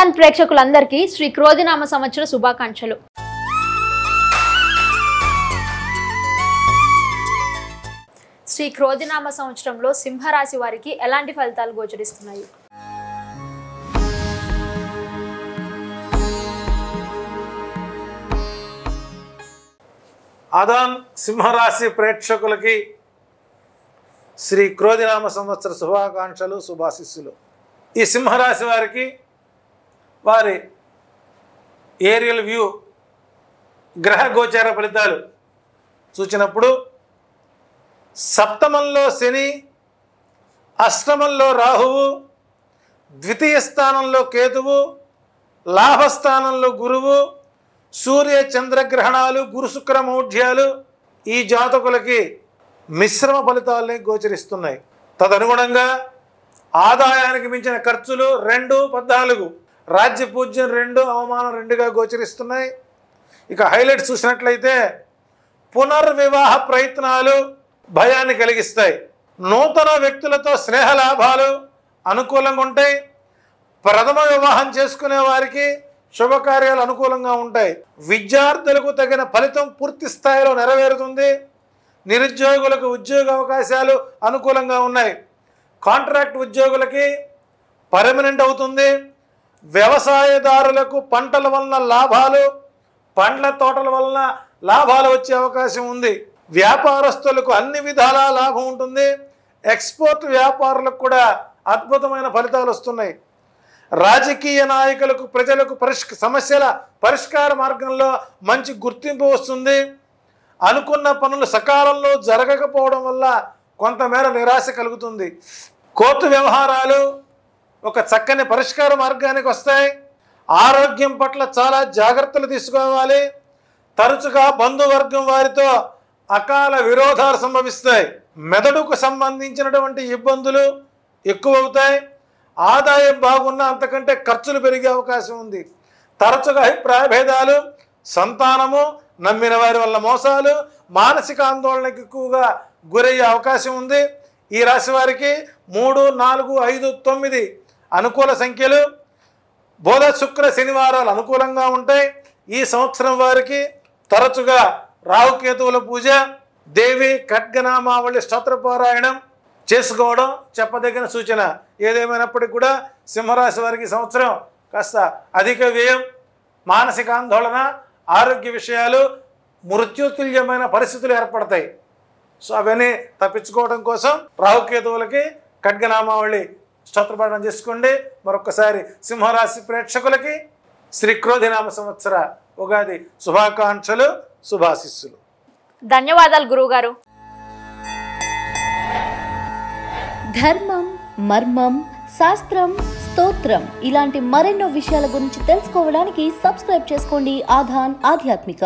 ఆదాన్ ప్రేక్షకులందరికీ శ్రీ క్రోధినామ సంవత్సర శుభాకాంక్షలు. శ్రీ క్రోధినామ సంవత్సరంలో సింహరాశి వారికి ఎలాంటి ఫలితాలు గోచరిస్తున్నాయి? ఆదాన్ సింహరాశి ప్రేక్షకులకి శ్రీ క్రోధినామ సంవత్సర శుభాకాంక్షలు, శుభాశిస్సులు. ఈ సింహరాశి వారికి వారి ఏరియల్ వ్యూ గ్రహ గోచార ఫలితాలు చూచినప్పుడు సప్తమంలో శని, అష్టమంలో రాహువు, ద్వితీయ స్థానంలో కేతువు, లాభస్థానంలో గురువు, సూర్య చంద్రగ్రహణాలు, గురు శుక్ర మౌఢ్యాలు ఈ జాతకులకి మిశ్రమ ఫలితాలని గోచరిస్తున్నాయి. తదనుగుణంగా ఆదాయానికి మించిన ఖర్చులు 2, 14, రాజ్యపూజ్యం 2, అవమానం 2గా గోచరిస్తున్నాయి. ఇక హైలైట్స్ చూసినట్లయితే పునర్వివాహ ప్రయత్నాలు భయాన్ని కలిగిస్తాయి. నూతన వ్యక్తులతో స్నేహలాభాలు అనుకూలంగా ఉంటాయి. ప్రథమ వివాహం చేసుకునే వారికి శుభకార్యాలు అనుకూలంగా ఉంటాయి. విద్యార్థులకు తగిన ఫలితం పూర్తి స్థాయిలో నెరవేరుతుంది. నిరుద్యోగులకు ఉద్యోగ అవకాశాలు అనుకూలంగా ఉన్నాయి. కాంట్రాక్ట్ ఉద్యోగులకి పర్మనెంట్ అవుతుంది. వ్యవసాయదారులకు పంటల వలన లాభాలు, పండ్ల తోటల వలన లాభాలు వచ్చే అవకాశం ఉంది. వ్యాపారస్తులకు అన్ని విధాల లాభం ఉంటుంది. ఎక్స్పోర్ట్ వ్యాపారులకు కూడా అద్భుతమైన ఫలితాలు వస్తున్నాయి. రాజకీయ నాయకులకు, ప్రజలకు సమస్యల పరిష్కార మార్గంలో మంచి గుర్తింపు వస్తుంది. అనుకున్న పనులు సకాలంలో జరగకపోవడం వల్ల కొంతమేర నిరాశ కలుగుతుంది. కోర్టు వ్యవహారాలు ఒక చక్కని పరిష్కార మార్గానికి వస్తాయి. ఆరోగ్యం పట్ల చాలా జాగ్రత్తలు తీసుకోవాలి. తరచుగా బంధువర్గం వారితో అకాల విరోధాలు సంభవిస్తాయి. మెదడుకు సంబంధించినటువంటి ఇబ్బందులు ఎక్కువవుతాయి. ఆదాయం బాగున్నా అంతకంటే ఖర్చులు పెరిగే అవకాశం ఉంది. తరచుగా అభిప్రాయ భేదాలు, సంతానము, నమ్మిన వారి వల్ల మోసాలు, మానసిక ఆందోళనకు ఎక్కువగా గురయ్యే అవకాశం ఉంది. ఈ రాశి వారికి 3, 4, 5, 9 అనుకూల సంఖ్యలు. బుధ, శుక్ర, శనివారాలు అనుకూలంగా ఉంటాయి. ఈ సంవత్సరం వారికి తరచుగా రాహుకేతువుల పూజ, దేవి ఖడ్గనామావళి స్తోత్రపారాయణం చేసుకోవడం చెప్పదగిన సూచన. ఏదేమైనప్పటికీ కూడా సింహరాశి వారికి సంవత్సరం కాస్త అధిక వ్యయం, మానసిక ఆందోళన, ఆరోగ్య విషయాలు, మృత్యుతుల్యమైన పరిస్థితులు ఏర్పడతాయి. సో అవన్నీ తప్పించుకోవడం కోసం రాహుకేతువులకి ఖడ్గనామావళి స్తోత్రపాఠం చేసుకోండి. మరొకసారి సింహరాశి ప్రేక్షకులకి శ్రీ క్రోధినామ సంవత్సర ఉగాది శుభాకాంక్షలు, శుభాశిస్సులు. ధన్యవాదాలు గురువుగారు. ధర్మం, మర్మం, శాస్త్రం, స్తోత్రం ఇలాంటి మరెన్నో విషయాల గురించి తెలుసుకోవడానికి సబ్స్క్రైబ్ చేసుకోండి ఆధాన్ ఆధ్యాత్మిక.